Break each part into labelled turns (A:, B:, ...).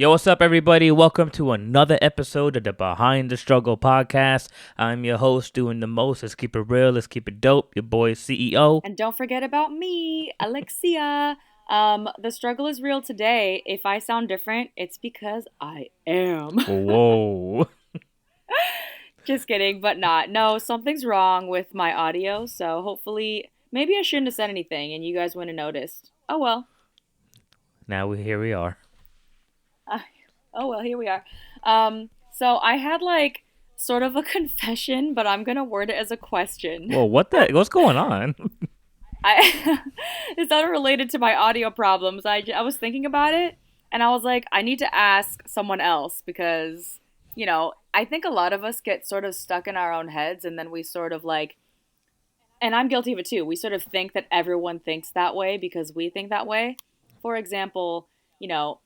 A: Yo, what's up, everybody? Welcome to another episode of the Behind the Struggle podcast. I'm your host, doing the most. Let's keep it real. Let's keep it dope. Your boy, CEO.
B: And don't forget about me, Alexia. The struggle is real today. If I sound different, it's because I am.
A: Whoa.
B: Just kidding, but not. No, something's wrong with my audio, so hopefully, maybe I shouldn't have said anything and you guys wouldn't have noticed. Oh well.
A: Here we are.
B: Uh, oh well, here we are. So I had like sort of a confession, but I'm gonna word it as a question.
A: Whoa, what's going on?
B: I it's not related to my audio problems. I was thinking about it and I was like, I need to ask someone else because, I think a lot of us get sort of stuck in our own heads and then we sort of like, and I'm guilty of it too. We sort of think that everyone thinks that way because we think that way. For example, you know,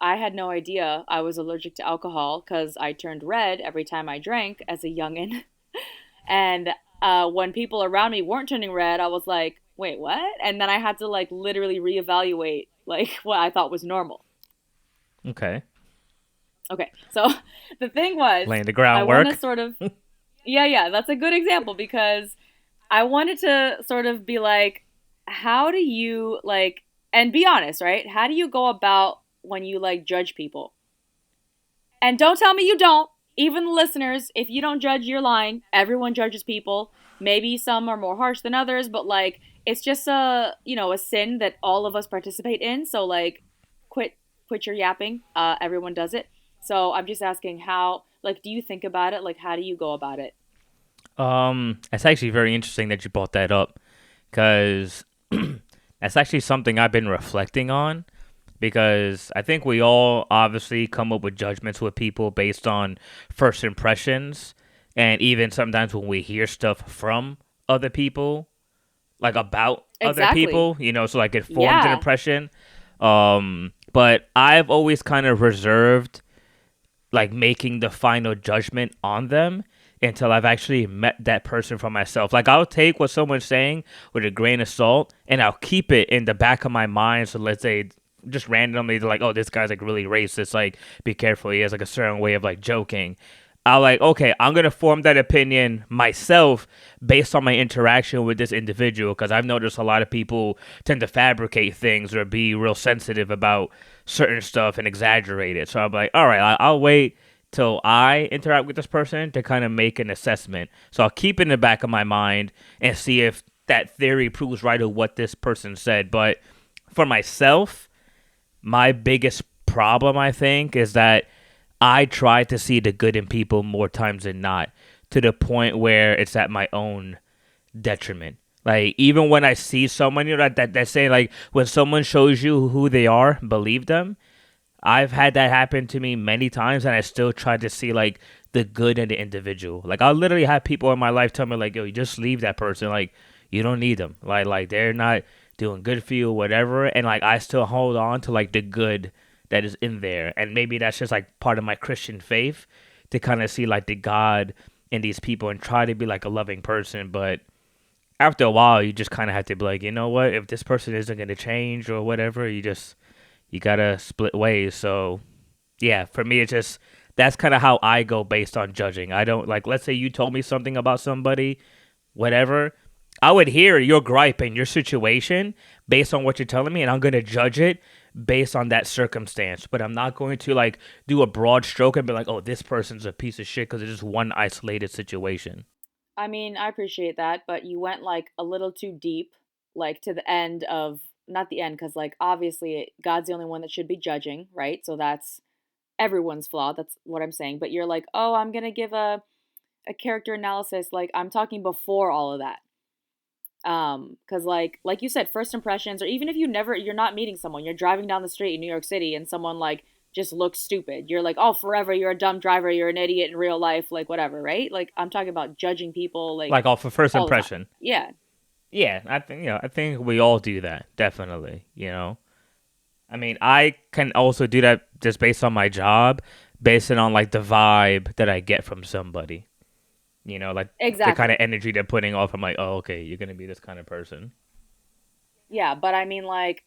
B: I had no idea I was allergic to alcohol because I turned red every time I drank as a youngin'. And when people around me weren't turning red, I was like, wait, what? And then I had to like literally reevaluate like what I thought was normal.
A: Okay.
B: Okay, so the thing was,
A: Laying the
B: I want to
A: groundwork.
B: sort of, yeah, that's a good example because I wanted to sort of be like, how do you like, and be honest, right? How do you go about when you like judge people? And don't tell me you don't. Even the listeners, if you don't judge, you're lying. Everyone judges people. Maybe some are more harsh than others, but like it's just a sin that all of us participate in. So like quit quit your yapping. Everyone does it. So I'm just asking how like do you think about it? Like how do you go about it?
A: It's actually very interesting that you brought that up because that's actually something I've been reflecting on because I think we all obviously come up with judgments with people based on first impressions, and even sometimes when we hear stuff from other people, like about other
B: Exactly.
A: people, so like it forms an
B: Yeah.
A: impression. But I've always kind of reserved like making the final judgment on them until I've actually met that person for myself. Like I'll take what someone's saying with a grain of salt and I'll keep it in the back of my mind. So let's say just randomly they're like, oh, this guy's like really racist. Like, be careful. He has like a certain way of like joking. I'll like, okay, I'm gonna form that opinion myself based on my interaction with this individual because I've noticed a lot of people tend to fabricate things or be real sensitive about certain stuff and exaggerate it. So I'm like, all right, I'll wait till I interact with this person to kind of make an assessment. So I'll keep it in the back of my mind and see if that theory proves right of what this person said. But for myself, my biggest problem, I think, is that I try to see the good in people more times than not, to the point where it's at my own detriment. Like even when I see someone, that say like when someone shows you who they are, believe them. I've had that happen to me many times, and I still try to see like the good in the individual. Like I'll literally have people in my life tell me like, "Yo, you just leave that person. Like you don't need them. Like they're not doing good for you, or whatever." And like I still hold on to like the good that is in there, and maybe that's just like part of my Christian faith to kind of see like the God in these people and try to be like a loving person. But after a while, you just kind of have to be like, you know what? If this person isn't going to change or whatever, you gotta split ways. So yeah, for me, it's just that's kind of how I go based on judging. I don't like, let's say you told me something about somebody, whatever. I would hear your gripe and your situation based on what you're telling me, and I'm gonna judge it based on that circumstance. But I'm not going to like do a broad stroke and be like, oh, this person's a piece of shit because it's just one isolated situation.
B: I mean, I appreciate that, but you went like a little too deep, like to the end of not the end, because like obviously God's the only one that should be judging, right? So that's everyone's flaw. That's what I'm saying. But you're like, oh, I'm gonna give a character analysis. Like I'm talking before all of that. Because like you said, first impressions, or even if you're not meeting someone, you're driving down the street in New York City, and someone like just looks stupid. You're like, oh, forever, you're a dumb driver, you're an idiot in real life, like whatever, right? Like I'm talking about judging people like
A: Like off of first
B: all the time.
A: impression.
B: Yeah,
A: Yeah, I think we all do that definitely. I mean, I can also do that just based on my job, based on like the vibe that I get from somebody. Like the kind of
B: exactly.
A: energy they're putting off. I'm like, oh, okay, you're gonna be this kind of person.
B: Yeah, but I mean like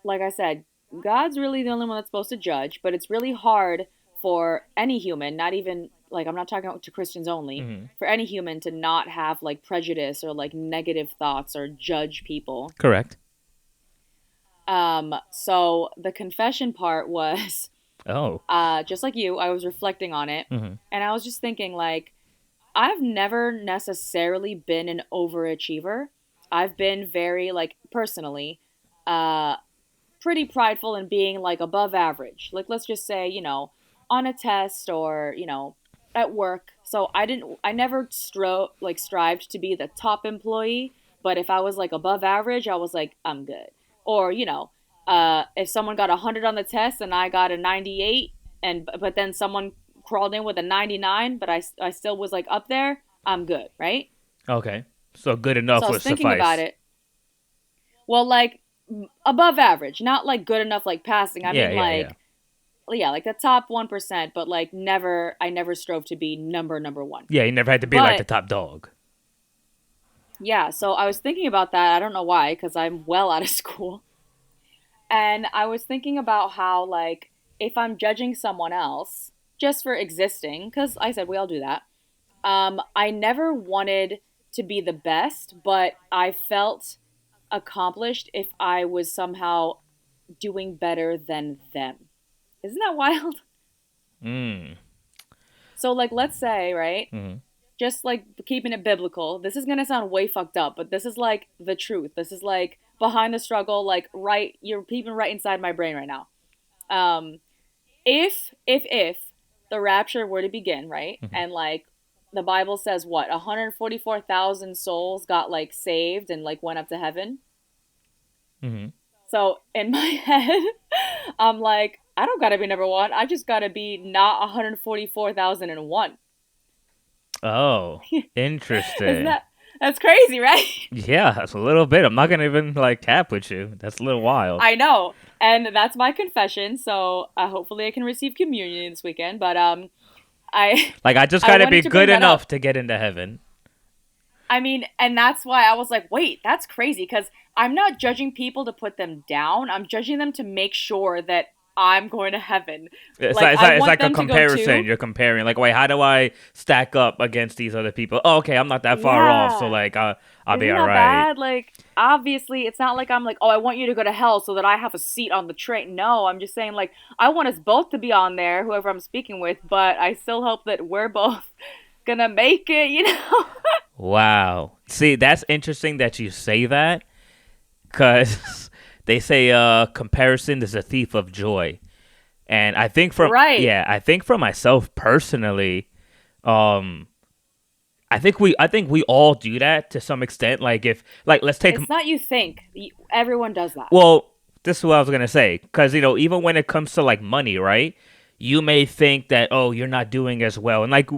B: I said, God's really the only one that's supposed to judge, but it's really hard for any human, not even like I'm not talking to Christians only,
A: Hmm.
B: for any human to not have like prejudice or like negative thoughts or judge people.
A: Correct.
B: So the confession part was
A: Oh.
B: just like you, I was reflecting on it
A: Hmm.
B: and I was just thinking like I've never necessarily been an overachiever. I've been very like personally uh pretty prideful in being like above average. Like let's just say, on a test or, at work. So I never strived to be the top employee, but if I was like above average, I was like I'm good. Or, if someone got 100 on the test and I got a 98 and but then someone crawled in with a 99, but I still was like up there, I'm good, right?
A: Okay. So good
B: So
A: enough
B: I was
A: would
B: thinking about
A: suffice.
B: it. Well, like above average, not like good enough like passing. I
A: Yeah,
B: mean
A: yeah, yeah.
B: like yeah, like the top 1%, but like I never strove to be number one.
A: Yeah, you never had to be like the
B: But
A: top dog.
B: yeah, so I was thinking about that. I don't know why cuz I'm well out of school. And I was thinking about how like if I'm judging someone else just for existing cuz I said we all do that. I never wanted to be the best, but I felt accomplished if I was somehow doing better than them. Isn't that wild?
A: Mm.
B: So like let's say, right?
A: Hmm.
B: Just like keeping it biblical. This is gonna sound way fucked up, but this is like the truth. This is like behind the struggle, like right you're peeping right inside my brain right now. Um, if the rapture were to begin, right?
A: Hmm.
B: And like the Bible says what, 144,000 souls got like saved and like went up to heaven.
A: Hmm.
B: So in my head, I'm like, I don't gotta be number one. I just gotta be not 144,001.
A: Oh,
B: Isn't
A: interesting.
B: that's crazy, right?
A: Yeah, that's a little bit. I'm not gonna even like cap with you. That's a little wild.
B: I know. And that's my confession. So hopefully I can receive communion this weekend. But I
A: Like I just
B: I
A: gotta
B: wanted
A: be
B: to bring
A: good
B: that
A: enough
B: up.
A: to get into heaven.
B: I mean, and that's why I was like, wait, that's crazy because I'm not judging people to put them down. I'm judging them to make sure that I'm going to heaven.
A: It's
B: Like
A: like, it's
B: I
A: like it's
B: want
A: like a
B: them to go
A: comparison.
B: too.
A: You're comparing. Like, wait, how do I stack up against these other people? Oh, okay, I'm not that far off. So
B: Yeah.
A: like, I'll be
B: Isn't
A: all
B: that
A: right.
B: bad? Like, obviously, it's not like I'm like, oh, I want you to go to hell so that I have a seat on the train. No, I'm just saying, like, I want us both to be on there, whoever I'm speaking with, but I still hope that we're both gonna make it.
A: Wow. See, that's interesting that you say that because they say comparison is a thief of joy. And I think from
B: Right.
A: yeah, I think for myself personally, um I think we all do that to some extent. Like if like let's take
B: It's not you think. Everyone does that.
A: well, this is what I was gonna say because even when it comes to like money, right? You may think that oh you're not doing as well, and like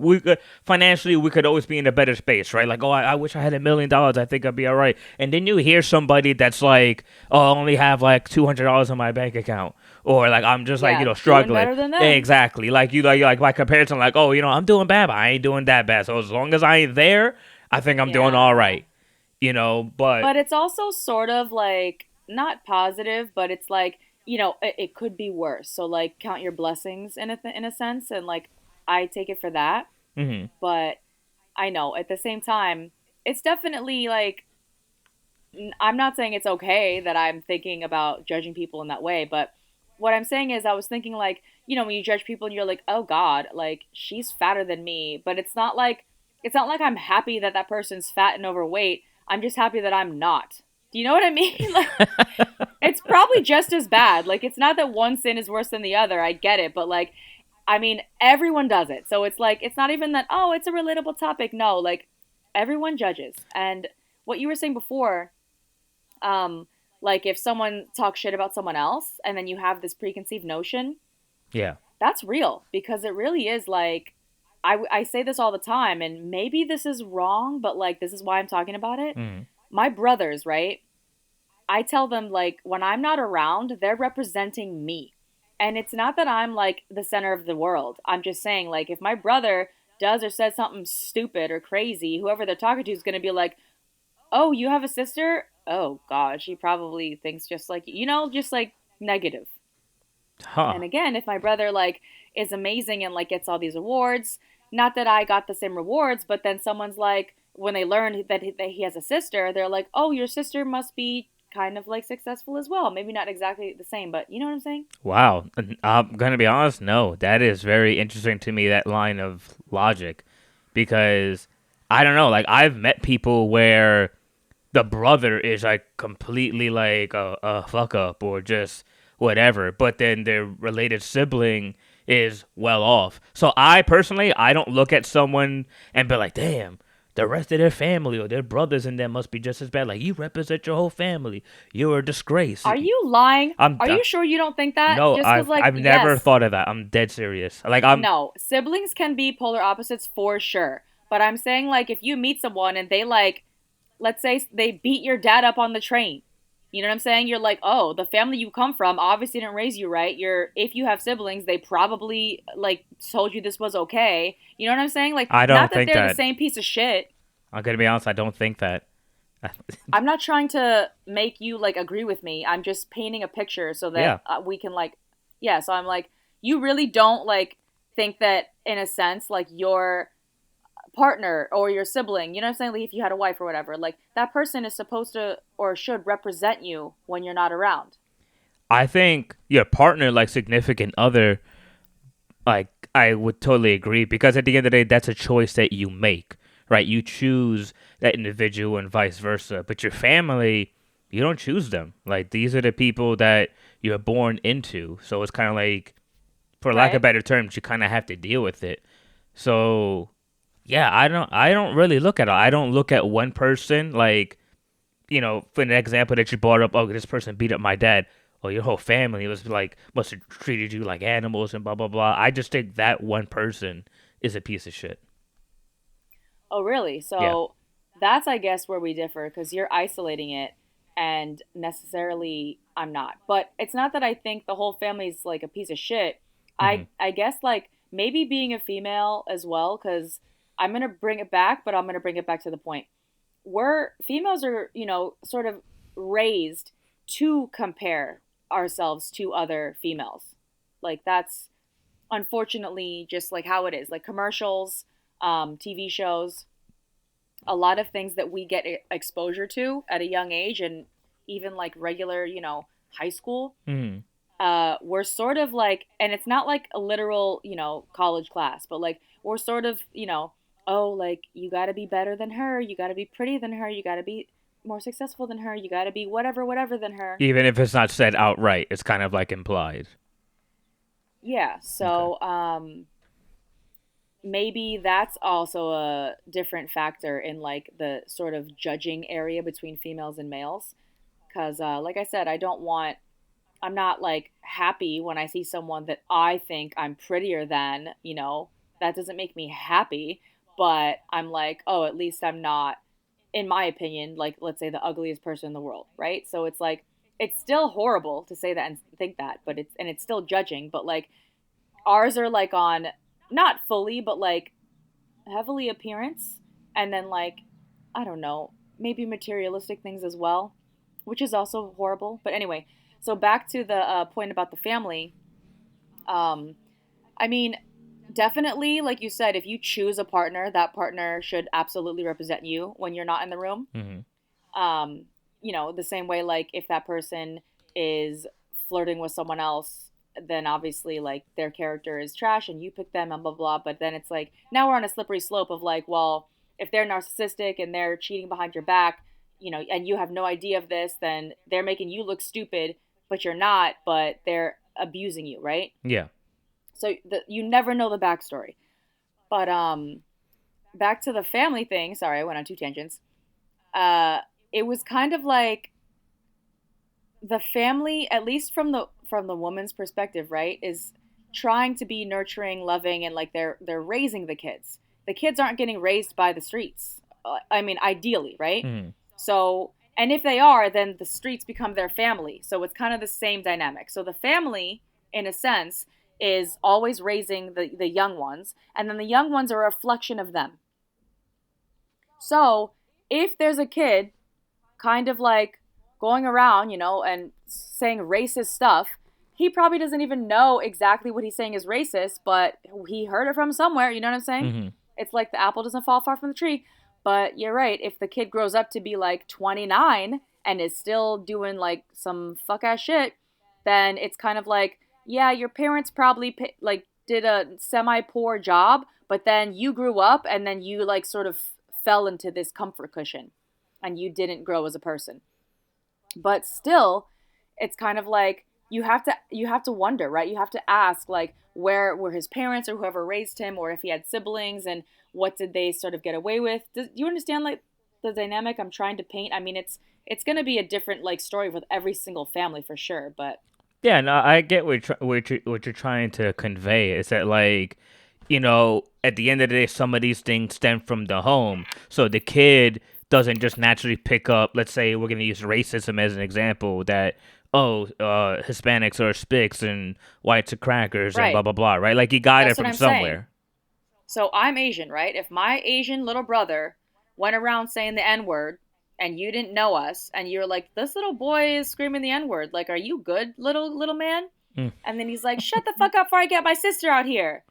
A: financially we could always be in a better space, right? Like oh I wish I had $1 million, I think I'd be all right. And then you hear somebody that's like oh I only have like $200 in my bank account, or like I'm just like
B: Yeah, doing
A: struggling.
B: better than them.
A: Exactly, like like by comparison, like oh I'm doing bad, but I ain't doing that bad. So as long as I ain't there, I think I'm doing all
B: Yeah.
A: right. But
B: But it's also sort of like not positive, but it's like, it could be worse. So like count your blessings in a sense and like I take it for that.
A: mhm,
B: But I know at the same time, it's definitely like I'm not saying it's okay that I'm thinking about judging people in that way, but what I'm saying is I was thinking like, when you judge people and you're like, "Oh god, like she's fatter than me." But it's not like I'm happy that that person's fat and overweight. I'm just happy that I'm not. Do you know what I mean? Like it's probably just as bad. Like it's not that one sin is worse than the other. I get it, but like I mean, everyone does it. So it's like it's not even that oh, it's a relatable topic. No, like everyone judges. And what you were saying before, um like if someone talks shit about someone else and then you have this preconceived notion,
A: yeah,
B: that's real because it really is like I say this all the time and maybe this is wrong, but like this is why I'm talking about it.
A: mhm,
B: My brothers, right? I tell them like when I'm not around, they're representing me. And it's not that I'm like the center of the world. I'm just saying like if my brother does or says something stupid or crazy, whoever they're talking to is going to be like, "Oh, you have a sister? Oh god, she probably thinks just like, just like negative."
A: Huh.
B: And again, if my brother like is amazing and like gets all these awards, not that I got the same rewards, but then someone's like, when they learn that he has a sister, they're like, oh, your sister must be kind of like successful as well. Maybe not exactly the same, but you know what I'm saying?
A: Wow. I'm gonna be honest. No, that is very interesting to me. That line of logic, because I don't know. Like I've met people where the brother is like completely like a fuck up or just whatever, but then their related sibling is well off. So I personally, I don't look at someone and be like, damn, the rest of their family or their brothers and them must be just as bad. Like you represent your whole family, you're a disgrace.
B: Are you lying?
A: I'm
B: Are you sure you don't think that?
A: no,
B: Just because,
A: I've
B: like,
A: I've never
B: yes,
A: thought of that. I'm dead serious. Like I'm
B: no, siblings can be polar opposites for sure. But I'm saying, like, if you meet someone and they, like, let's say they beat your dad up on the train. You know what I'm saying? You're like, oh, the family you come from obviously didn't raise you right. If you have siblings, they probably like told you this was okay. You know what I'm saying? Like,
A: I
B: not
A: don't
B: that
A: think
B: they're the
A: that.
B: same piece of shit.
A: I'm gonna be honest. I don't think that.
B: I'm not trying to make you like agree with me. I'm just painting a picture so that
A: Yeah,
B: we can like, yeah. So I'm like, you really don't like think that in a sense like your partner or your sibling, you know what I'm saying? Like if you had a wife or whatever, like that person is supposed to or should represent you when you're not around.
A: I think your partner, like significant other, like I would totally agree because at the end of the day, that's a choice that you make, right? You choose that individual and vice versa. But your family, you don't choose them. Like these are the people that you're born into. So it's kind of like, for lack of
B: Right?
A: better terms, you kind of have to deal with it. So yeah, I don't really look at it. I don't look at one person like, for an example that you brought up, oh, this person beat up my dad. Or your whole family was like must have treated you like animals and blah blah blah. I just think that one person is a piece of shit.
B: Oh, really?
A: Yeah.
B: So that's, I guess, where we differ because you're isolating it and necessarily I'm not. But it's not that I think the whole family's like a piece of shit.
A: Hmm.
B: I guess like maybe being a female as well because I'm going to bring it back, but I'm going to bring it back to the point. We're females are, sort of raised to compare ourselves to other females. Like that's unfortunately just like how it is. Like commercials, TV shows, a lot of things that we get exposure to at a young age and even like regular, high school,
A: Hmm.
B: we're sort of like, and it's not like a literal, college class, but like we're sort of, oh, like you got to be better than her, you got to be pretty than her, you got to be more successful than her, you got to be whatever, whatever than her.
A: Even if it's not said outright, it's kind of like implied.
B: Yeah.
A: Okay.
B: So, maybe that's also a different factor in like the sort of judging area between females and males. Because, like I said, I'm not like happy when I see someone that I think I'm prettier than, that doesn't make me happy. But I'm like, oh, at least I'm not, in my opinion, like, let's say the ugliest person in the world, right? So it's like, it's still horrible to say that and think that, but it's still judging. But like, ours are like on, not fully, but like heavily appearance. And then like, I don't know, maybe materialistic things as well, which is also horrible. But anyway, so back to the point about the family. Um, I mean, definitely, like you said, if you choose a partner, that partner should absolutely represent you when you're not in the room.
A: Hmm.
B: um the same way like if that person is flirting with someone else, then obviously like their character is trash and you pick them and blah blah, but then it's like now we're on a slippery slope of like, well, if they're narcissistic and they're cheating behind your back, and you have no idea of this, then they're making you look stupid, but you're not, but they're abusing you, right?
A: Yeah.
B: So you never know the backstory. But back to the family thing, sorry, I went on two tangents. uh it was kind of like the family, at least from the woman's perspective, right, is trying to be nurturing, loving, and like they're raising the kids. The kids aren't getting raised by the streets. I mean, ideally, right?
A: Hmm.
B: So, and if they are, then the streets become their family. So it's kind of the same dynamic. So the family, in a sense, is always raising the young ones, and then the young ones are a reflection of them. So if there's a kid kind of like going around, and saying racist stuff, he probably doesn't even know exactly what he's saying is racist, but he heard it from somewhere. You know what I'm saying?
A: Hmm.
B: It's like the apple doesn't fall far from the tree. But you're right. If the kid grows up to be like 29 and is still doing like some fuck ass shit, then it's kind of like, yeah, your parents probably like did a semi poor job, but then you grew up and then you like sort of fell into this comfort cushion and you didn't grow as a person. But still, it's kind of like you have to wonder, right? You have to ask like where were his parents or whoever raised him, or if he had siblings, and what did they sort of get away with. Do you understand like the dynamic I'm trying to paint? I mean, it's going to be a different like story with every single family for sure, but
A: Yeah, no, I get what you're trying to convey. Is that like, at the end of the day, some of these things stem from the home. So the kid doesn't just naturally pick up. Let's say we're gonna use racism as an example. That Hispanics are spics and whites are crackers and blah
B: right.
A: blah blah. Right? Like he got it
B: That's what
A: from
B: I'm saying.
A: somewhere.
B: So I'm Asian, right? If my Asian little brother went around saying the N word and you didn't know us and you're like, this little boy is screaming the N word, like, are you good, little man?
A: Mm.
B: And then he's like, shut the fuck up before I get my sister out here.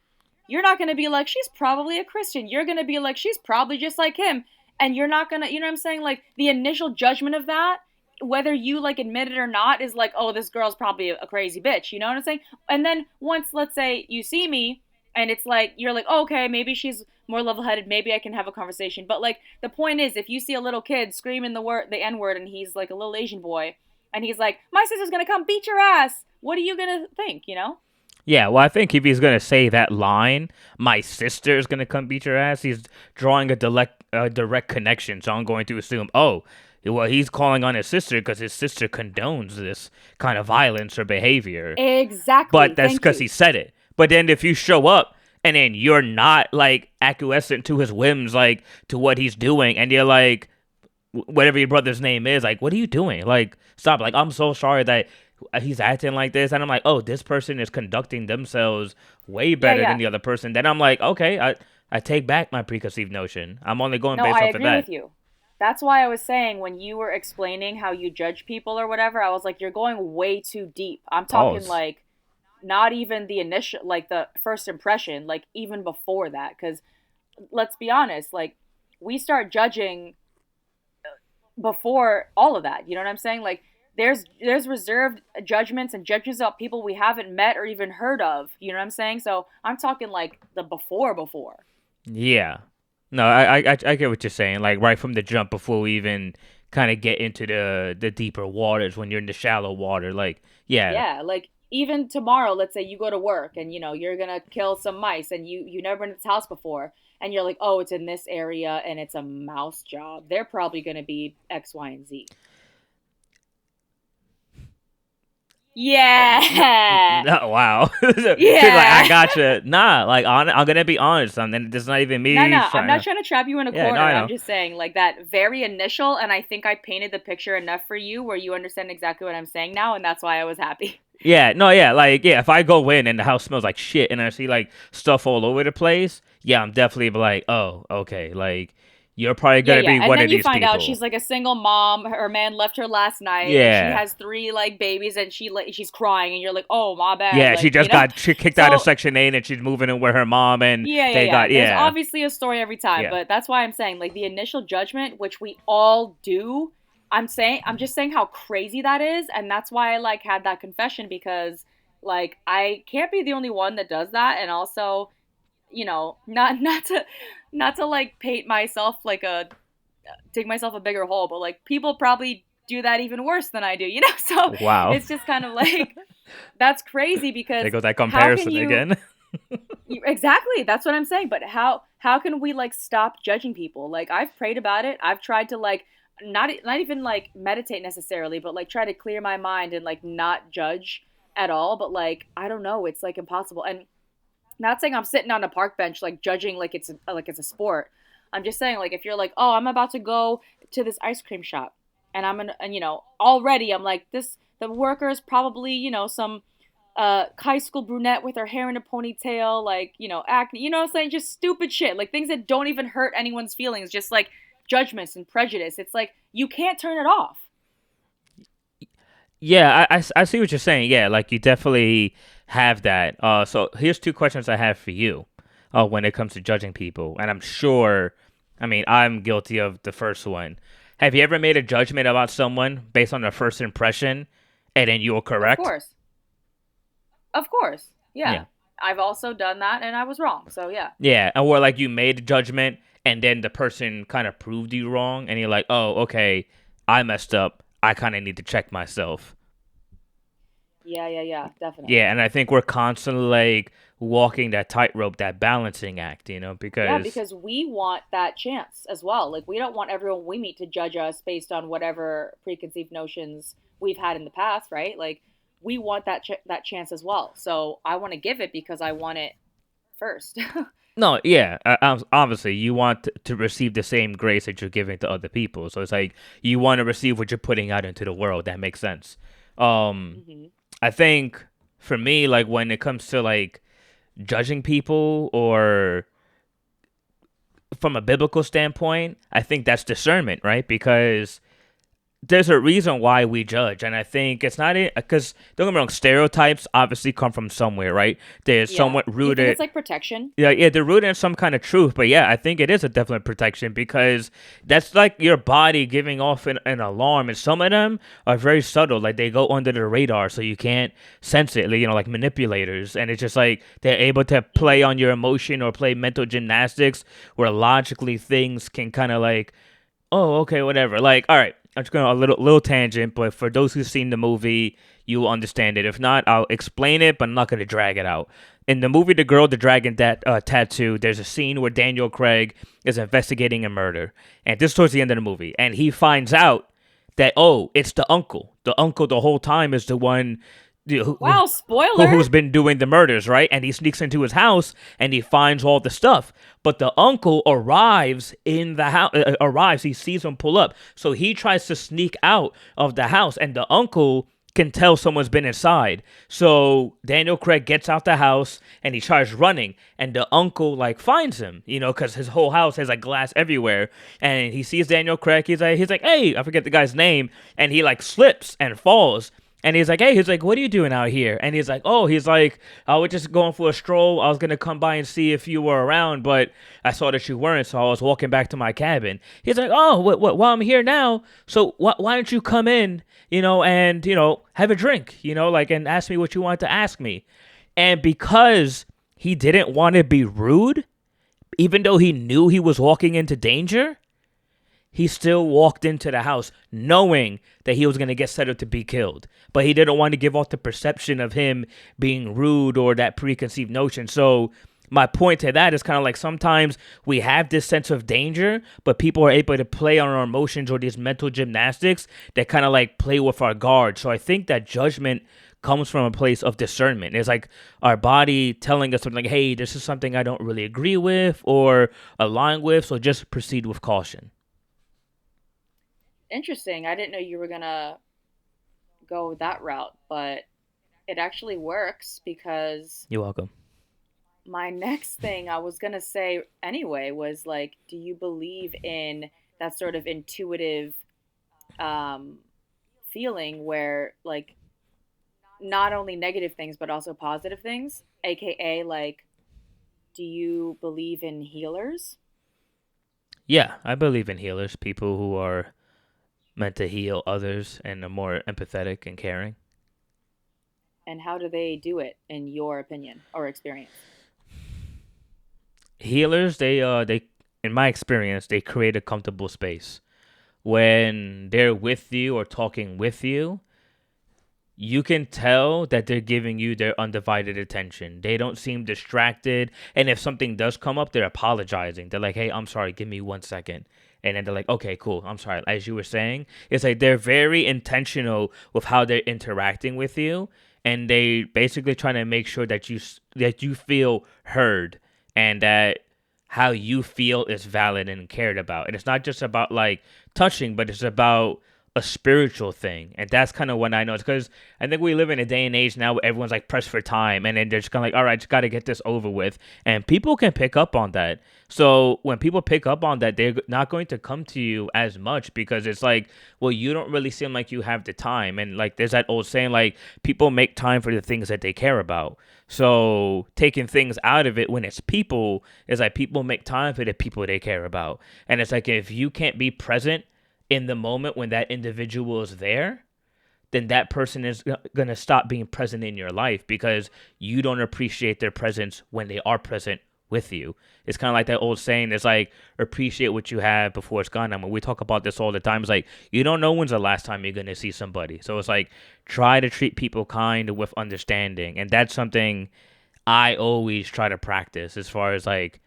B: You're not gonna be like, she's probably a Christian. You're gonna be like, she's probably just like him. And you're not gonna, you know what I'm saying? Like the initial judgment of that, whether you like admit it or not, is like, oh, this girl's probably a crazy bitch. You know what I'm saying? And then once, let's say, you see me and it's like, you're like, oh, okay, maybe she's more level headed. Maybe I can have a conversation. But like, the point is, if you see a little kid screaming the N word, and he's like a little Asian boy, and he's like, my sister's gonna come beat your ass, what are you gonna think, you know?
A: Yeah, well, I think if he's gonna say that line, "My sister's gonna come beat your ass," he's drawing a direct connection. So I'm going to assume, oh, well, he's calling on his sister because his sister condones this kind of violence or behavior. But
B: Exactly.
A: that's
B: Thank
A: because
B: you.
A: he said it. But then if you show up and then you're not like acquiescent to his whims, like to what he's doing, and you're like, whatever your brother's name is, like, what are you doing? Like, stop. Like, I'm so sorry that he's acting like this. And I'm like, oh, this person is conducting themselves way
B: Yeah,
A: better than
B: yeah.
A: the other person. Then I'm like, okay, I take back my preconceived notion. I'm only going
B: No,
A: based
B: I
A: off of
B: agree with
A: that.
B: you. That's why I was saying when you were explaining how you judge people or whatever, I was like, you're going way too deep. I'm talking
A: Pause.
B: like not even the initial, like the first impression, like even before that. Because let's be honest, like we start judging before all of that. You know what I'm saying? Like there's reserved judgments and judgments about people we haven't met or even heard of. You know what I'm saying? So I'm talking like the before.
A: Yeah. No, I get what you're saying. Like, right from the jump before we even kind of get into the deeper waters when you're in the shallow water. Like, yeah.
B: Yeah, like even tomorrow, let's say you go to work and you're gonna kill some mice and you never been to this house before and you're like, oh, it's in this area and it's a mouse job. They're probably gonna be X, Y, and Z. Yeah.
A: No, wow. She's like, I
B: Yeah.
A: gotcha. Nah, like, I'm gonna be honest. And it's not even
B: No,
A: me
B: no, I'm
A: trying
B: not
A: to.
B: trying to trap you in a
A: Yeah, no,
B: corner.
A: I
B: I'm
A: know.
B: just saying, like, that very initial, and I think I painted the picture enough for you where you understand exactly what I'm saying now, and that's why I was happy.
A: Yeah, no, yeah, like, yeah, if I go in and the house smells like shit and I see, like, stuff all over the place, yeah, I'm definitely be like, oh, okay, like, you're probably
B: Yeah,
A: gonna
B: yeah.
A: be
B: And
A: one
B: then
A: of
B: you
A: these
B: find out
A: people.
B: she's like a single mom. Her man left her last night and she
A: Yeah.
B: has three like babies and she's crying and you're like, "Oh, my bad."
A: Yeah, she
B: Like,
A: just got kicked out of
B: So,
A: Section 8 and she's moving in with her mom and
B: yeah, yeah,
A: they
B: yeah.
A: got,
B: There's
A: yeah,
B: obviously a story every time,
A: yeah.
B: but that's why I'm saying like the initial judgment, which we all do, I'm just saying how crazy that is, and that's why I like had that confession because like I can't be the only one that does that, and also, not to like paint myself like a dig myself a bigger hole, but like people probably do that even worse than I do, you know? So
A: Wow.
B: it's just kind of like that's crazy because
A: There goes that
B: how can
A: comparison
B: you
A: again.
B: exactly, that's what I'm saying, but how can we like stop judging people? Like I've prayed about it. I've tried to like not even like meditate necessarily, but like try to clear my mind and like not judge at all, but like I don't know, it's like impossible. And not saying I'm sitting on a park bench like judging like it's a sport. I'm just saying like if you're like, "Oh, I'm about to go to this ice cream shop." And I'm gonna and already I'm like this the worker is probably, some high school brunette with her hair in a ponytail, like, acne, what I'm saying? Just stupid shit. Like things that don't even hurt anyone's feelings, just like judgments and prejudice. It's like you can't turn it off.
A: Yeah, I see what you're saying. Yeah, like you definitely have that. So here's two questions I have for you. When it comes to judging people, and I'm sure, I mean, I'm guilty of the first one. Have you ever made a judgment about someone based on their first impression, and then you were
B: Of
A: correct?
B: course. Of course.
A: Yeah,
B: Yeah. I've also done that and I was wrong. So yeah.
A: yeah, or like you made a judgment, and then the person kind of proved you wrong, and you're like, oh, okay, I messed up. I kind of need to check myself.
B: Yeah, yeah, yeah, definitely.
A: Yeah, and I think we're constantly like walking that tightrope, that balancing act,
B: Yeah,
A: because
B: because we want that chance as well. Like we don't want everyone we meet to judge us based on whatever preconceived notions we've had in the past, right? Like we want that chance as well. So I want to give it because I want it first.
A: no, yeah, obviously you want to receive the same grace that you're giving to other people. So it's like you want to receive what you're putting out into the world. That makes sense. Um,
B: hmm
A: I think for me, like when it comes to like judging people or from a biblical standpoint, I think that's discernment, right? Because there's a reason why we judge, and I think it's not it because don't get me wrong, stereotypes obviously come from somewhere, right? They're
B: Yeah.
A: somewhat
B: Do you think
A: rooted.
B: it's like protection?
A: Yeah, they're rooted in some kind of truth, but yeah, I think it is a definite protection because that's like your body giving off an alarm, and some of them are very subtle, like they go under the radar, so you can't sense it, like manipulators, and it's just like they're able to play
B: hmm
A: on your emotion or play mental gymnastics where logically things can kind of like, oh, okay, whatever. Like, all right, I'm just going on a little tangent, but for those who've seen the movie, you will understand it. If not, I'll explain it, but I'm not going to drag it out. In the movie The Girl, the Dragon Tattoo, there's a scene where Daniel Craig is investigating a murder. And this is towards the end of the movie. And he finds out that, oh, it's the uncle. The uncle the whole time is the one
B: Wow, spoiler.
A: who's been doing the murders, right? And he sneaks into his house and he finds all the stuff. But the uncle arrives in the house. Arrives. He sees him pull up, so he tries to sneak out of the house, and the uncle can tell someone's been inside. So Daniel Craig gets out the house and he tries running, and the uncle like finds him, because his whole house has like glass everywhere, and he sees Daniel Craig. He's like, hey, I forget the guy's name, and he like slips and falls. And he's like, hey, he's like, what are you doing out here? And he's like, oh, he's like, I was just going for a stroll. I was going to come by and see if you were around, but I saw that you weren't, so I was walking back to my cabin. He's like, oh, well, I'm here now, so why don't you come in, and, have a drink, like, and ask me what you want to ask me. And because he didn't want to be rude, even though he knew he was walking into danger, he still walked into the house knowing that he was going to get set up to be killed. But he didn't want to give off the perception of him being rude or that preconceived notion. So, my point to that is kind of like sometimes we have this sense of danger, but people are able to play on our emotions or these mental gymnastics that kind of like play with our guard. So, I think that judgment comes from a place of discernment. It's like our body telling us something like, hey, this is something I don't really agree with or align with, so just proceed with caution.
B: Interesting. I didn't know you were gonna go that route, but it actually works because
A: You're welcome.
B: my next thing I was gonna say anyway was like, do you believe in that sort of intuitive um, feeling where like not only negative things but also positive things, aka like, do you believe in healers?
A: Yeah, I believe in healers, people who are meant to heal others and are more empathetic and caring.
B: And how do they do it in your opinion or experience?
A: Healers, they in my experience, they create a comfortable space. When they're with you or talking with you can tell that they're giving you their undivided attention. They don't seem distracted. And if something does come up, they're apologizing. They're like, hey, I'm sorry, give me 1 second. And then they're like, okay, cool, I'm sorry. As you were saying, it's like they're very intentional with how they're interacting with you. And they basically trying to make sure that you feel heard and that how you feel is valid and cared about. And it's not just about like touching, but it's about a spiritual thing, and that's kind of what I know. It's because I think we live in a day and age now where everyone's like pressed for time, and then they're just kind of like, all right, just got to get this over with, and people can pick up on that. So when people pick up on that, they're not going to come to you as much because it's like, well, you don't really seem like you have the time, and like there's that old saying like people make time for the things that they care about. So taking things out of it when it's people is like people make time for the people they care about, and it's like if you can't be present in the moment when that individual is there, then that person is going to stop being present in your life because you don't appreciate their presence when they are present with you. It's kind of like that old saying, it's like appreciate what you have before it's gone. I mean, we talk about this all the time. It's like you don't know when's the last time you're going to see somebody. So it's like try to treat people kind with understanding. And that's something I always try to practice as far as like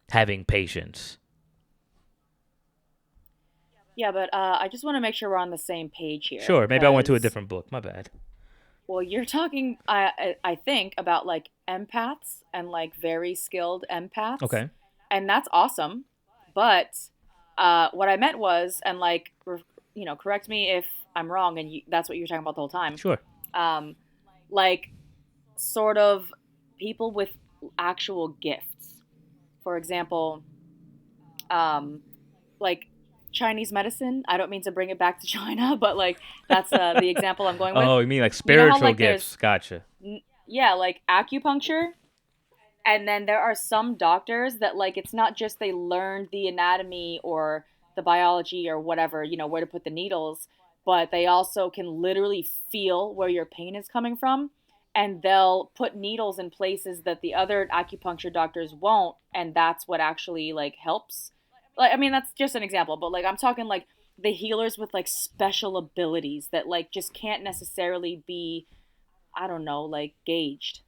A: having patience.
B: Yeah, but I just want to make sure we're on the same page here
A: Sure, maybe I went to a
B: because,
A: different book. My bad.
B: well, you're talking, I think, about like empaths and like very skilled empaths,
A: Okay.
B: and that's awesome. But what I meant was, and like, correct me if I'm wrong, and that's what you were talking about the whole time.
A: Sure.
B: Um, like, sort of people with actual gifts. For example, um, like Chinese medicine. I don't mean to bring it back to China, but like that's the example I'm going with.
A: Oh, you mean like
B: You know how
A: spiritual
B: like there's
A: gifts? Gotcha.
B: yeah, like acupuncture, and then there are some doctors that like it's not just they learned the anatomy or the biology or whatever, where to put the needles, but they also can literally feel where your pain is coming from, and they'll put needles in places that the other acupuncture doctors won't, and that's what actually like helps. Like I mean that's just an example, but like I'm talking like the healers with like special abilities that like just can't necessarily be, I don't know, like gauged.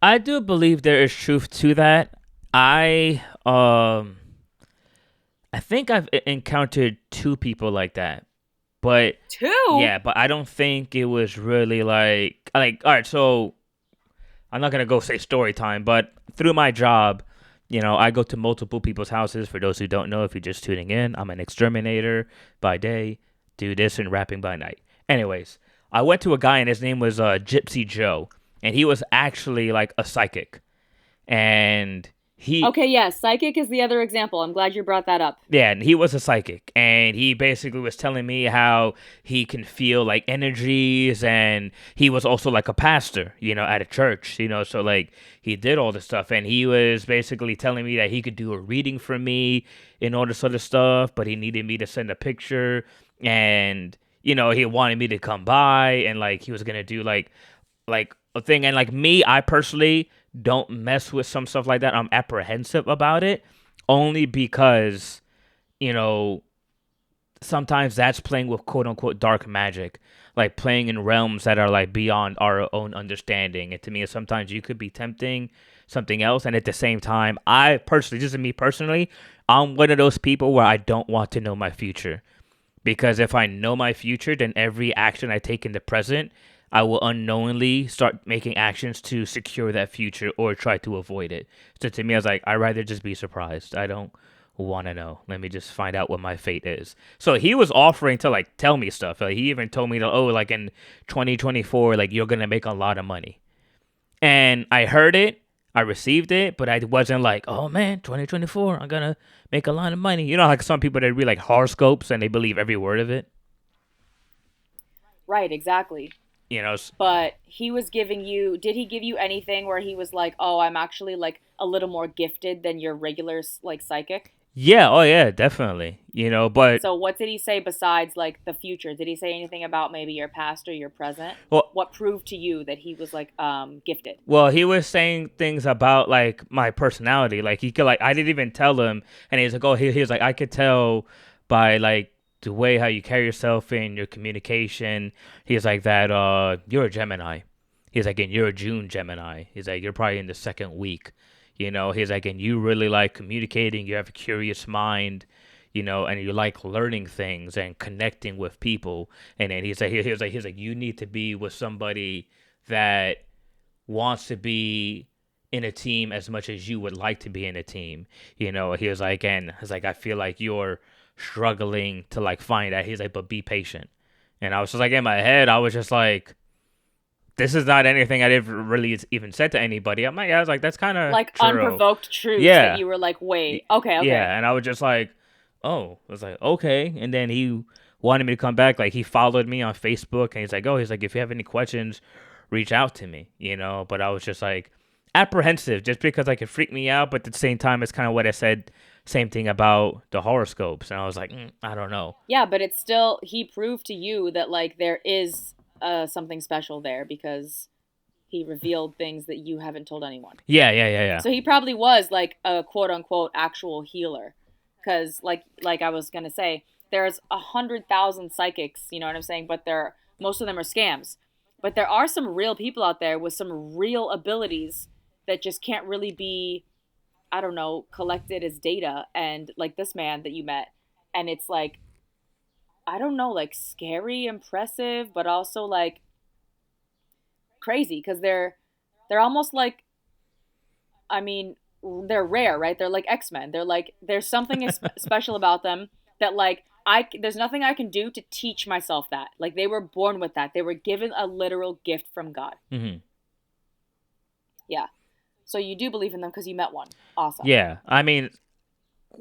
A: I do believe there is truth to that. I think I've encountered two people like that. But
B: Two?
A: yeah, but I don't think it was really like all right, so I'm not gonna go say story time, but through my job, I go to multiple people's houses. For those who don't know, if you're just tuning in, I'm an exterminator by day, do this and rapping by night. Anyways, I went to a guy and his name was Gypsy Joe, and he was actually like a psychic, and he
B: Okay, yes, psychic is the other example. I'm glad you brought that up.
A: yeah, and he was a psychic, and he basically was telling me how he can feel like energies, and he was also like a pastor, at a church, so like he did all this stuff, and he was basically telling me that he could do a reading for me and all this sort of stuff, but he needed me to send a picture, and he wanted me to come by, and like he was gonna do like a thing, and like me, I personally don't mess with some stuff like that. I'm apprehensive about it only because you know sometimes that's playing with quote unquote dark magic, like playing in realms that are like beyond our own understanding. And to me, sometimes you could be tempting something else, and at the same time, I personally, just me personally, I'm one of those people where I don't want to know my future, because if I know my future, then every action I take in the present, I will unknowingly start making actions to secure that future or try to avoid it. So to me, I was like, I'd rather just be surprised. I don't want to know. Let me just find out what my fate is. So he was offering to like tell me stuff. Like he even told me that, oh, like in 2024, like you're gonna make a lot of money. And I heard it, I received it, but I wasn't like, oh man, 2024, I'm gonna make a lot of money. Like some people that read like horoscopes and they believe every word of it.
B: Right, exactly.
A: You know,
B: But he was giving you, did he give you anything where he was like, "Oh, I'm actually like a little more gifted than your regular like psychic?"
A: yeah, oh yeah, definitely. But
B: So what did he say besides like the future? Did he say anything about maybe your past or your present?
A: well,
B: What proved to you that he was like gifted?
A: he was saying things about like my personality. Like he could like I didn't even tell him, and he's like, oh, he was like, I could tell by like the way how you carry yourself in your communication. He's like that. You're a Gemini. He's like, and you're a June Gemini. He's like, you're probably in the second week. He's like, and you really like communicating. You have a curious mind. And you like learning things and connecting with people. And then he's like, you need to be with somebody that wants to be in a team as much as you would like to be in a team. He was like, and he's like, I feel like you're struggling to like find that. He's like, but be patient. And I was just like in my head, I was just like, this is not anything I ever really even said to anybody. I was like, that's kind of
B: Like
A: true.
B: unprovoked truths that
A: Yeah.
B: you were like, wait, okay, okay.
A: Yeah. And I was just like, oh, I was like, okay. And then he wanted me to come back. Like he followed me on Facebook and he's like, if you have any questions, reach out to me, you know? But I was just like apprehensive just because like it freaked me out. But at the same time, it's kind of what I said, same thing about the horoscopes. And I was like, I don't know.
B: Yeah, but it's still, he proved to you that like there is something special there because he revealed things that you haven't told anyone.
A: Yeah, yeah, yeah, yeah.
B: So he probably was like a quote unquote actual healer, because like I was gonna say, there's 100,000 psychics. You know what I'm saying? But they're most of them are scams. But there are some real people out there with some real abilities that just can't really be, I don't know, collected as data. And like this man that you met, and it's like, I don't know, like scary, impressive, but also like crazy because they're almost like, I mean, they're rare, right? They're like X-Men. They're like there's something special about them that like I there's nothing I can do to teach myself that. Like they were born with that. They were given a literal gift from God.
A: Hmm.
B: Yeah. So you do believe in them because you met one. Awesome.
A: Yeah. I mean,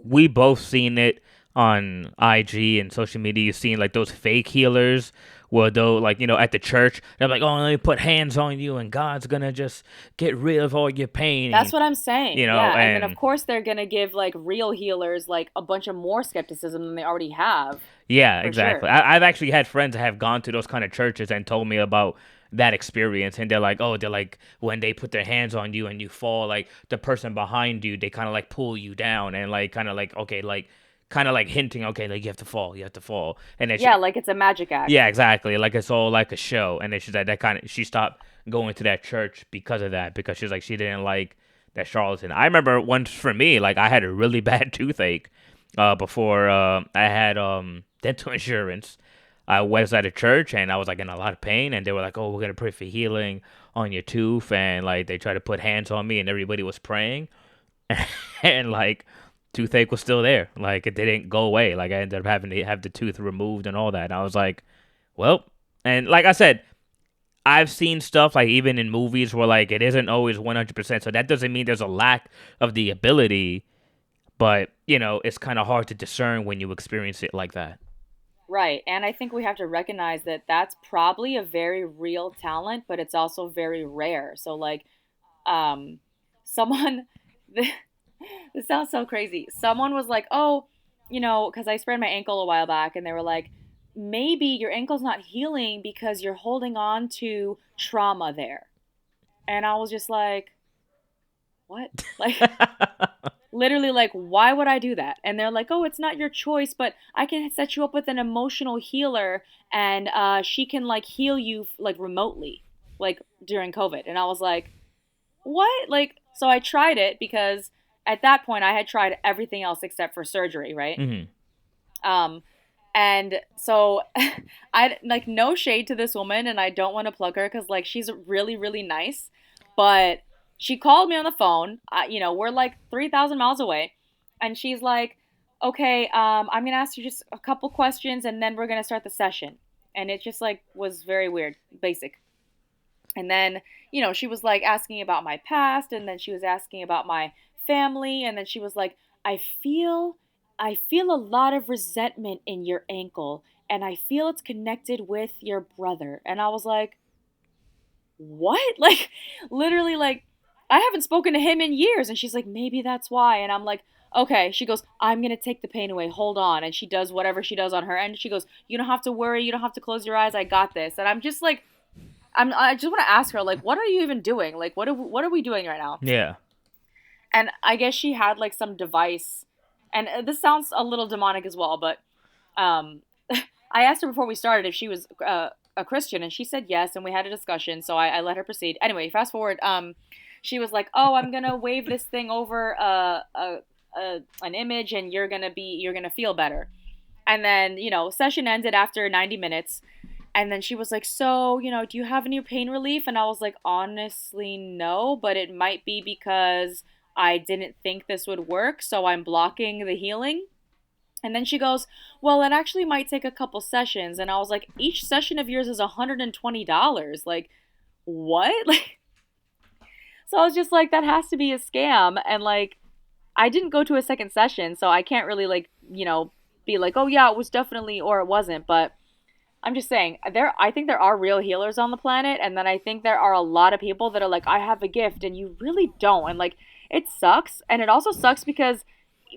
A: we both seen it on IG and social media. You've seen like those fake healers where though like, at the church, they're like, oh, let me put hands on you and God's gonna just get rid of all your pain.
B: That's what I'm saying. Yeah, and then of
A: And
B: course they're gonna give like real healers like a bunch of more skepticism than they already have,
A: yeah,
B: for
A: exactly.
B: sure.
A: I've actually had friends that have gone to those kind of churches and told me about that experience. And they're like, oh, they're like, when they put their hands on you and you fall, like the person behind you, they kind of like pull you down and like kind of like, okay, like kind of like hinting, okay, like you have to fall. And then
B: Yeah, like it's a magic
A: yeah,
B: act.
A: exactly. Like it's all like a show. And then she's like, she stopped going to that church because of that, because she's like, she didn't like that charlatan. I remember once for me, like I had a really bad toothache before I had dental insurance. I was at a church and I was like in a lot of pain, and they were like, "Oh, we're gonna pray for healing on your tooth," and like they tried to put hands on me, and everybody was praying, and like toothache was still there. Like it didn't go away. Like I ended up having to have the tooth removed and all that. And I was like, well, and like I said, I've seen stuff like even in movies where like it isn't always 100%. So that doesn't mean there's a lack of the ability, but it's kind of hard to discern when you experience it like that.
B: Right. And I think we have to recognize that that's probably a very real talent, but it's also very rare. So like um someone this sounds so crazy. Someone was like, "Oh, cuz I sprained my ankle a while back," and they were like, "Maybe your ankle's not healing because you're holding on to trauma there." And I was just like, "What?" Like literally like why would I do that? And they're like, oh, it's not your choice, but I can set you up with an emotional healer, and she can like heal you like remotely, like during COVID. And I was like, what? Like, so I tried it because at that point I had tried everything else except for surgery, right?
A: Hmm.
B: um and so I like, no shade to this woman, and I don't want to plug her because like she's really really nice, but she called me on the phone. We're like 3,000 miles away, and she's like, okay, I'm gonna ask you just a couple questions and then we're gonna start the session. And it just like was very weird, basic. And then, she was like asking about my past, and then she was asking about my family, and then she was like, I feel I feel a lot of resentment in your ankle, and I feel it's connected with your brother. And I was like, "What?" Like literally like I haven't spoken to him in years, and she's like, "Maybe that's why." And I'm like, "Okay." She goes, "I'm going to take the pain away. Hold on." And she does whatever she does on her end. She goes, "You don't have to worry. You don't have to close your eyes. I got this." And I'm just like, I just want to ask her, like, what are you even doing? Like, what are we doing right now?
A: Yeah.
B: And I guess she had like some device, and this sounds a little demonic as well, but um, I asked her before we started if she was a Christian, and she said yes, and we had a discussion, so I let her proceed. Anyway, fast forward, she was like, "Oh, I'm gonna wave this thing over an image, and you're gonna feel better." And then session ended after 90 minutes. And then she was like, so, do you have any pain relief? And I was like, honestly, no, but it might be because I didn't think this would work, so I'm blocking the healing. And then she goes, well, it actually might take a couple sessions. And I was like, each session of yours is $120. Like, what? Like, so I was just like, that has to be a scam. And like, I didn't go to a second session, so I can't really like, be like, oh yeah, it was definitely or it wasn't. But I'm just saying, I think there are real healers on the planet, and then I think there are a lot of people that are like, I have a gift, and you really don't. And like, it sucks. And it also sucks because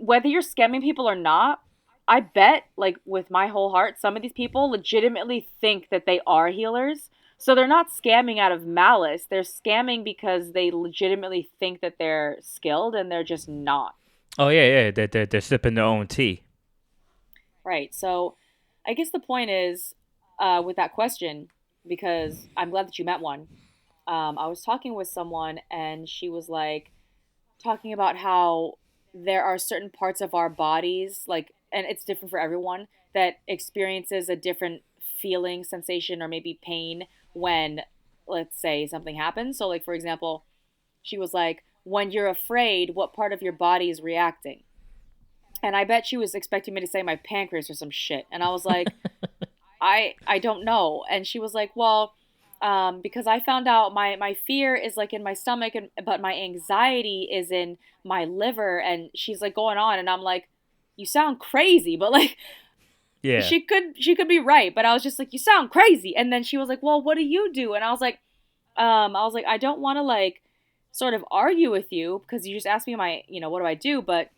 B: whether you're scamming people or not, I bet, like, with my whole heart, some of these people legitimately think that they are healers. So they're not scamming out of malice. They're scamming because they legitimately think that they're skilled and they're just not.
A: Oh yeah, yeah. They're sipping their own tea.
B: Right. So I guess the point is, with that question, because I'm glad that you met one. I was talking with someone and she was like talking about how there are certain parts of our bodies, like, and it's different for everyone, that experiences a different feeling, sensation, or maybe pain when, let's say, something happens. So, like, for example, she was like, when you're afraid, what part of your body is reacting? And I bet she was expecting me to say my pancreas or some shit. And I was like, I don't know. And she was like, well, because I found out my fear is like in my stomach, and but my anxiety is in my liver. And she's like going on, and I'm like, you sound crazy, but like
A: Yeah.
B: she could be right, but I was just like, you sound crazy. And then she was like, well, what do you do? And I was like, I don't want to like sort of argue with you because you just asked me my, what do I do? But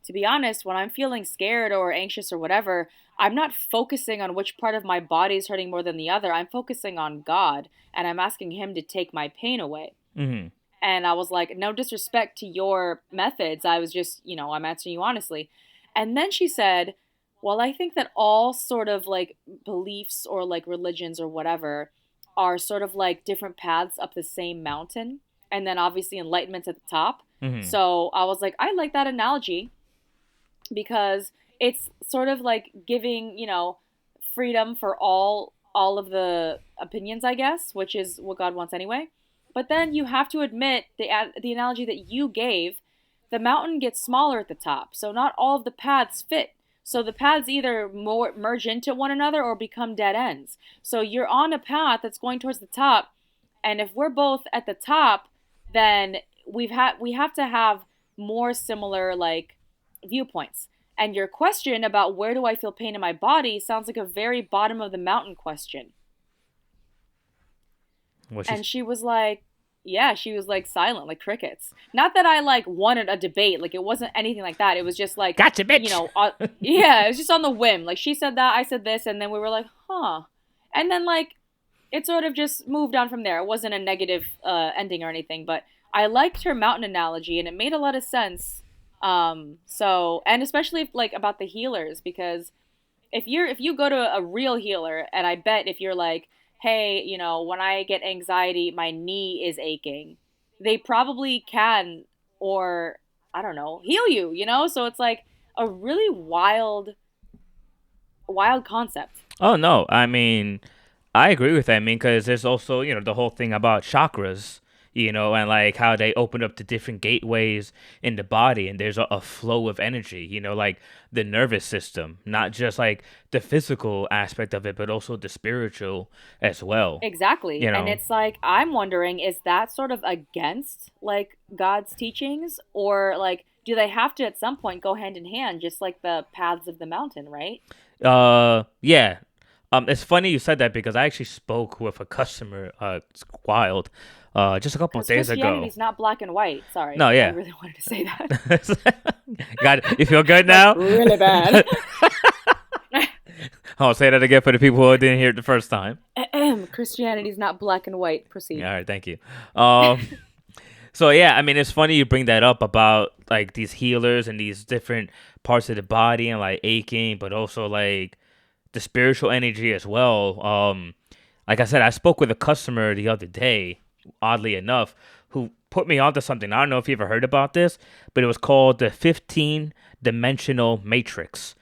B: to be honest, when I'm feeling scared or anxious or whatever, I'm not focusing on which part of my body is hurting more than the other. I'm focusing on God and I'm asking Him to take my pain away.
A: Hmm.
B: And I was like, no disrespect to your methods. I was just, I'm answering you honestly. And then she said, well, I think that all sort of like beliefs or like religions or whatever are sort of like different paths up the same mountain. And then obviously enlightenment's at the top.
A: Hmm.
B: So I was like, I like that analogy because it's sort of like giving, freedom for all of the opinions, I guess, which is what God wants anyway. But then you have to admit the analogy that you gave, the mountain gets smaller at the top. So not all of the paths fit. So the paths either merge into one another or become dead ends. So you're on a path that's going towards the top, and if we're both at the top, then we have to have more similar like viewpoints. And your question about where do I feel pain in my body sounds like a very bottom of the mountain question.
A: What
B: And
A: she's
B: she was like, yeah, she was like silent, like crickets. Not that I like wanted a debate, like it wasn't anything like that. It was just like,
A: gotcha, bitch.
B: yeah, it was just on the whim. Like she said that, I said this, and then we were like, huh. And then like it sort of just moved on from there. It wasn't a negative ending or anything, but I liked her mountain analogy, and it made a lot of sense. So and especially if, like about the healers, because if you go to a real healer, and I bet if you're like, hey, when I get anxiety, my knee is aching, they probably can, or I don't know, heal you. So it's like a really wild concept.
A: Oh no, I mean, I agree with that. I mean, because there's also the whole thing about chakras, and like how they open up to different gateways in the body, and there's a flow of energy. Like the nervous system, not just like the physical aspect of it, but also the spiritual as well.
B: Exactly.
A: You
B: And
A: know,
B: it's like, I'm wondering, is that sort of against like God's teachings? Or like, do they have to at some point go hand in hand, just like the paths of the mountain, right?
A: yeah. It's funny you said that because I actually spoke with a customer. It's wild. Just a couple of
B: Because
A: days ago.
B: Christianity's not black and white. Sorry.
A: No,
B: I
A: yeah.
B: really wanted to say that.
A: Got it. You feel good
B: Like,
A: now?
B: really bad.
A: I'll say that again for the people who didn't hear it the first time.
B: Christianity's not black and white.
A: All
B: Proceed.
A: right, thank you. Um, so yeah, I mean, it's funny you bring that up about like these healers and these different parts of the body and like aching, but also like the spiritual energy as well. Like I said, I spoke with a customer the other day, oddly enough, who put me onto something. I don't know if you ever heard about this, but it was called the 15 dimensional matrix.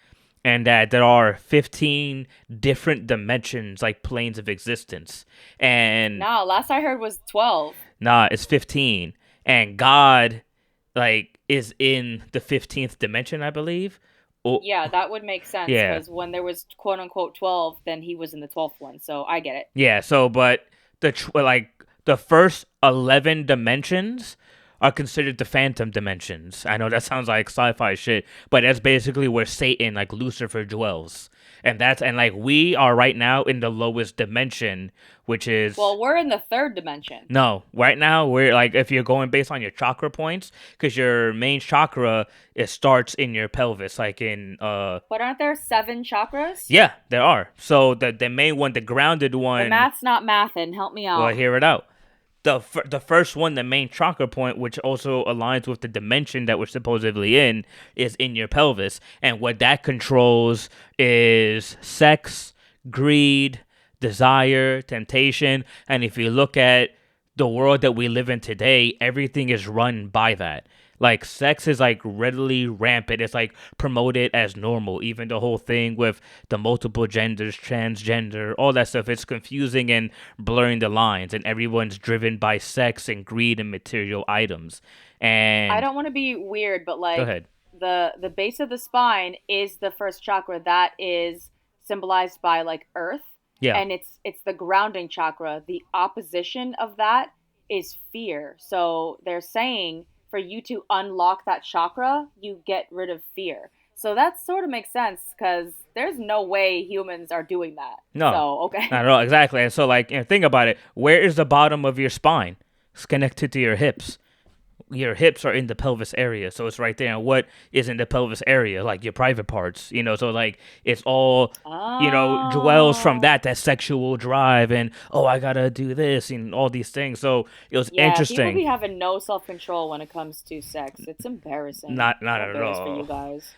A: And that there are 15 different dimensions, like planes of existence. And
B: No, last I heard was 12.
A: nah, it's 15. And God, like, is in the 15th dimension, I believe. Oh,
B: Yeah, that would make sense
A: yeah.
B: because when there was quote unquote 12, then he was in the 12th one. So I get it.
A: Yeah, so but like the first 11 dimensions are considered the phantom dimensions. I know that sounds like sci-fi shit, but that's basically where Satan, like Lucifer, dwells. And like we are right now in the lowest dimension, which is
B: Well, we're in the third dimension.
A: no, right now we're like if you're going based on your chakra points, because your main chakra it starts in your pelvis, like in
B: But aren't there 7 chakras?
A: yeah, there are. So the main one, the grounded
B: The
A: one,
B: math's not mathin'. Help me
A: well,
B: out.
A: hear it out. The first one, the main chakra point, which also aligns with the dimension that we're supposedly in, is in your pelvis, and what that controls is sex, greed, desire, temptation, and if you look at the world that we live in today, everything is run by that. Like sex is like readily rampant. It's like promoted as normal. Even the whole thing with the multiple genders, transgender, all that stuff. It's confusing and blurring the lines, and everyone's driven by sex and greed and material items.
B: I
A: And
B: don't want to be weird, but
A: go
B: like
A: ahead.
B: the base of the spine is the first chakra that is symbolized by like earth,
A: Yeah.
B: and it's the grounding chakra. The opposition of that is fear. So they're saying for you to unlock that chakra, you get rid of fear. So that sort of makes sense because there's no way humans are doing that.
A: No,
B: So, okay.
A: not at all. Exactly. And so, like, think about it. Where is the bottom of your spine? It's connected to your hips. Your hips are in the pelvis area, so it's right there. And what is in the pelvis area? Like your private parts, so like it's all, dwells from
B: Oh.
A: that sexual drive and, oh, I gotta do this and all these things. So it was
B: Yeah, people
A: interesting.
B: be having no self-control when it comes to sex. It's embarrassing.
A: Not
B: I'm
A: at
B: embarrassed for you
A: all.
B: guys.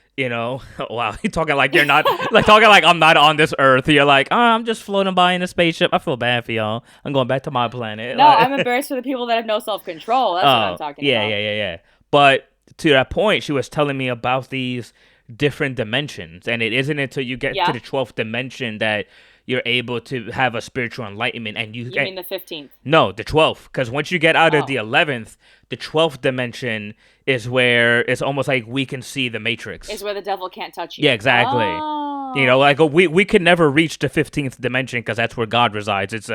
A: Wow, you're talking like you're not, like talking like I'm not on this earth. You're like, oh, I'm just floating by in a spaceship. I feel bad for y'all. I'm going back to my planet.
B: No, I'm
A: Like,
B: embarrassed for the people that have no self-control. That's what I'm
A: oh,
B: talking
A: yeah,
B: about.
A: yeah, yeah, yeah. But to that point, she was telling me about these different dimensions, and it isn't until you get to
B: Yeah?
A: the 12th dimension that you're able to have a spiritual enlightenment, and you
B: You
A: get
B: mean the 15th?
A: no, the 12th, because once you get out of the
B: Oh.
A: 11th, the 12th dimension is where it's almost like we can see the
B: Is
A: Matrix.
B: where the devil can't touch
A: Yeah,
B: you.
A: exactly.
B: Oh.
A: Like we could never reach the 15th dimension because that's where God resides.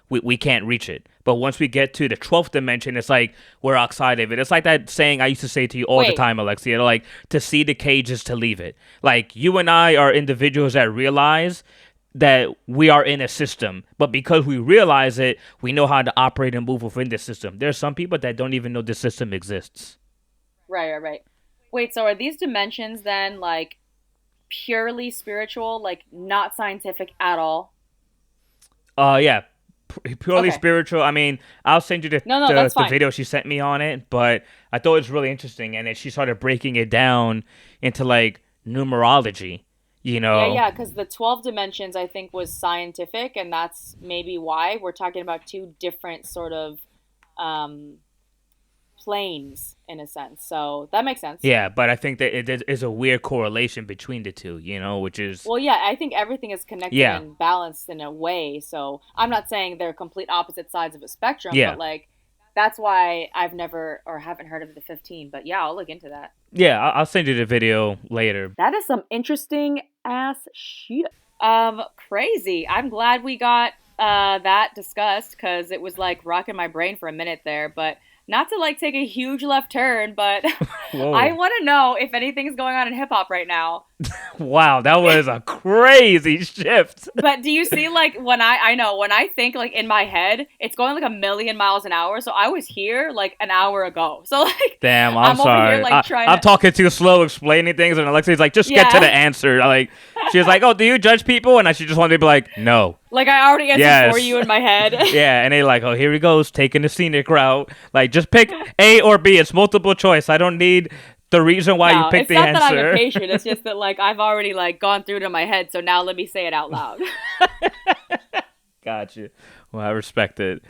A: We can't reach it. But once we get to the 12th dimension, it's like we're outside of it. It's like that saying I used to say to you all the
B: Wait.
A: time, Alexia, like to see the cage is to leave it. Like you and I are individuals that realize that we are in a system, but because we realize it, we know how to operate and move within the system. There's some people that don't even know the system exists.
B: Right, right, right. Wait, so are these dimensions then like purely spiritual, like not scientific at all?
A: Yeah, purely
B: Okay.
A: spiritual. I mean, I'll send you the,
B: No, no,
A: the
B: that's
A: the
B: fine.
A: video she sent me on it, but I thought it was really interesting, and then she started breaking it down into like numerology. You
B: Yeah,
A: know,
B: yeah, because the 12 dimensions I think was scientific, and that's maybe why we're talking about two different sort of um, planes in a sense. So that makes sense.
A: yeah, but I think that it is a weird correlation between the two. Which is
B: Well, yeah, I think everything is connected
A: yeah,
B: and balanced in a way. So I'm not saying they're complete opposite sides of a spectrum,
A: yeah,
B: but like that's why I've never or haven't heard of the 15. But yeah, I'll look into that.
A: yeah. I'll send you the video later.
B: That is some interesting ass shit. Crazy. I'm glad we got that discussed because it was like rocking my brain for a minute there, but not to like take a huge left turn, but I
A: Whoa.
B: want to know if anything's going on in hip hop right now.
A: Wow, that was a crazy shift.
B: But do you see like when I know when I think like in my head, it's going like a million miles an hour. So I was here like an hour ago. So like
A: Damn, I'm
B: I'm over here
A: sorry.
B: like trying
A: I'm
B: to
A: talking too slow, explaining things, and Alexia's like, just get to the
B: yeah.
A: answer. Like, she was like, oh, do you judge people? And she just wanted to be like, no.
B: Like I already answered for
A: Yes.
B: you in my head.
A: Yeah, and they like, oh, here he goes, taking the scenic route. Like, just pick A or B. It's multiple choice. I don't need the reason why you
B: No,
A: picked
B: it's
A: the
B: not that I'm
A: answer.
B: impatient. It's just that like I've already like gone through it in my head. So now let me say it out loud.
A: Gotcha. Well, I respect it.